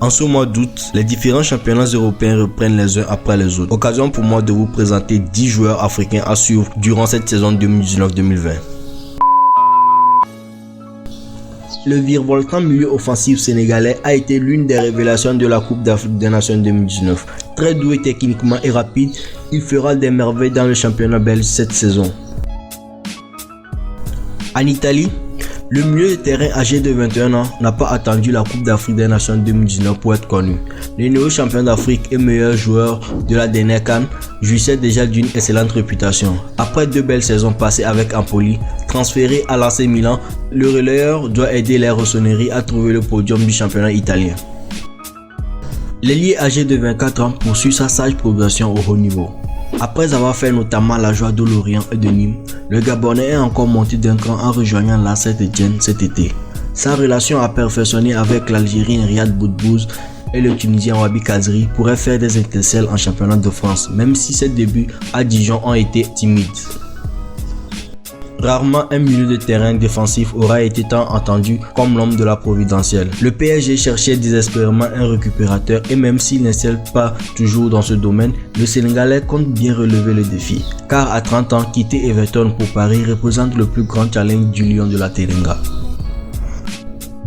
En ce mois d'août, les différents championnats européens reprennent les uns après les autres. Occasion pour moi de vous présenter 10 joueurs africains à suivre durant cette saison 2019-2020. Le virevoltant milieu offensif sénégalais a été l'une des révélations de la Coupe d'Afrique des Nations 2019. Très doué techniquement et rapide, il fera des merveilles dans le championnat belge cette saison. En Italie, le milieu de terrain âgé de 21 ans n'a pas attendu la Coupe d'Afrique des Nations 2019 pour être connu. Le néo-champion d'Afrique et meilleur joueur de la dernière CAN jouissait déjà d'une excellente réputation. Après 2 belles saisons passées avec Empoli, transféré à l'AC Milan, le relayeur doit aider les rossoneri à trouver le podium du championnat italien. L'ailier âgé de 24 ans poursuit sa sage progression au haut niveau. Après avoir fait notamment la joie de Lorient et de Nîmes, le Gabonais est encore monté d'un cran en rejoignant la Saint-Étienne cet été. Sa relation a perfectionné avec l'Algérien Riyad Boudbouz et le Tunisien Wabi Kazri pourrait faire des étincelles en championnat de France, même si ses débuts à Dijon ont été timides. Rarement un milieu de terrain défensif aura été tant entendu comme l'homme de la providentielle. Le PSG cherchait désespérément un récupérateur et même s'il n'excelle pas toujours dans ce domaine, le Sénégalais compte bien relever le défi. Car à 30 ans, quitter Everton pour Paris représente le plus grand challenge du Lion de la Teranga.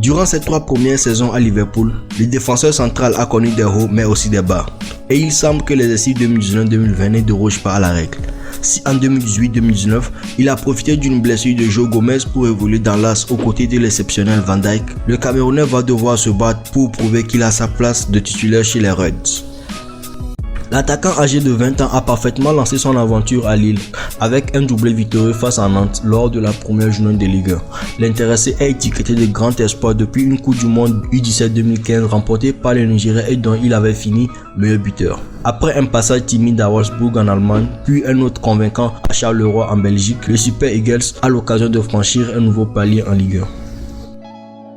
Durant ses 3 premières saisons à Liverpool, le défenseur central a connu des hauts mais aussi des bas. Et il semble que l'exercice 2019-2020 ne déroge pas à la règle. Si en 2018-2019, il a profité d'une blessure de Joe Gomez pour évoluer dans l'as aux côtés de l'exceptionnel Van Dijk, le Camerounais va devoir se battre pour prouver qu'il a sa place de titulaire chez les Reds. L'attaquant âgé de 20 ans a parfaitement lancé son aventure à Lille avec un doublé victorieux face à Nantes lors de la première journée de Ligue 1. L'intéressé est étiqueté de grand espoir depuis une Coupe du Monde U17 2015 remportée par le Nigeria et dont il avait fini meilleur buteur. Après un passage timide à Wolfsburg en Allemagne, puis un autre convaincant à Charleroi en Belgique, le Super Eagles a l'occasion de franchir un nouveau palier en Ligue 1.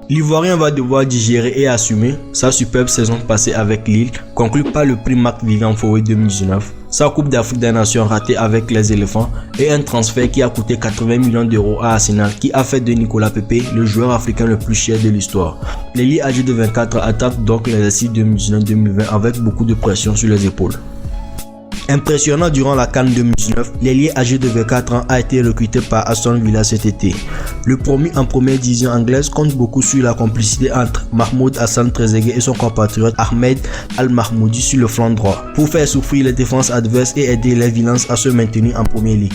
L'Ivoirien va devoir digérer et assumer sa superbe saison passée avec Lille, conclue par le prix Marc-Vivien Foé 2019, sa Coupe d'Afrique des Nations ratée avec les éléphants et un transfert qui a coûté 80 millions d'euros à Arsenal qui a fait de Nicolas Pepe le joueur africain le plus cher de l'histoire. L'ailier âgé de 24 ans attaque donc l'exercice 2019-2020 avec beaucoup de pression sur les épaules. Impressionnant durant la CAN 2019, l'ailier âgé de 24 ans a été recruté par Aston Villa cet été. Le promu en première division anglaise compte beaucoup sur la complicité entre Mahmoud Hassan Trezeguet et son compatriote Ahmed Al-Mahmoudi sur le flanc droit, pour faire souffrir les défenses adverses et aider les Villains à se maintenir en première ligue.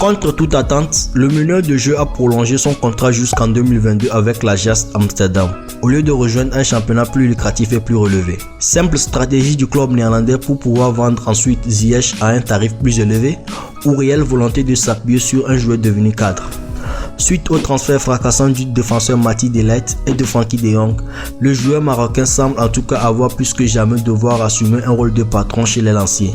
Contre toute attente, le meneur de jeu a prolongé son contrat jusqu'en 2022 avec l'Ajax Amsterdam, au lieu de rejoindre un championnat plus lucratif et plus relevé. Simple stratégie du club néerlandais pour pouvoir vendre ensuite Ziyech à un tarif plus élevé, ou réelle volonté de s'appuyer sur un joueur devenu cadre. Suite au transfert fracassant du défenseur Mati De Ligt et de Frankie de Jong, le joueur marocain semble en tout cas avoir plus que jamais devoir assumer un rôle de patron chez les lanciers.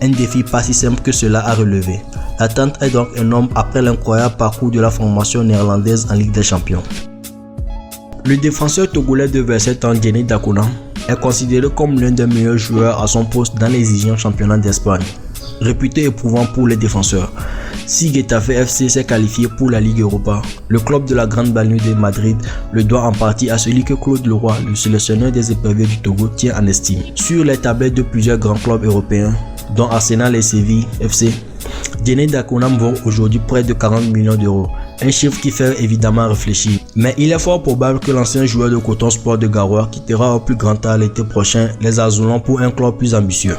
Un défi pas si simple que cela à relever. L'attente est donc énorme après l'incroyable parcours de la formation néerlandaise en Ligue des Champions. Le défenseur togolais de 27 ans, Diény Dacouna, est considéré comme l'un des meilleurs joueurs à son poste dans les exigeants championnats d'Espagne. Réputé éprouvant pour les défenseurs, si Getafe FC s'est qualifié pour la Ligue Europa, le club de la grande banlieue de Madrid le doit en partie à celui que Claude Leroy, le sélectionneur des éperviers du Togo, tient en estime. Sur les tablettes de plusieurs grands clubs européens, dont Arsenal et Séville FC, Diény Dacouna vaut aujourd'hui près de 40 millions d'euros, un chiffre qui fait évidemment réfléchir. Mais il est fort probable que l'ancien joueur de Coton Sport de Garoua quittera au plus grand tard l'été prochain les Azulons pour un club plus ambitieux.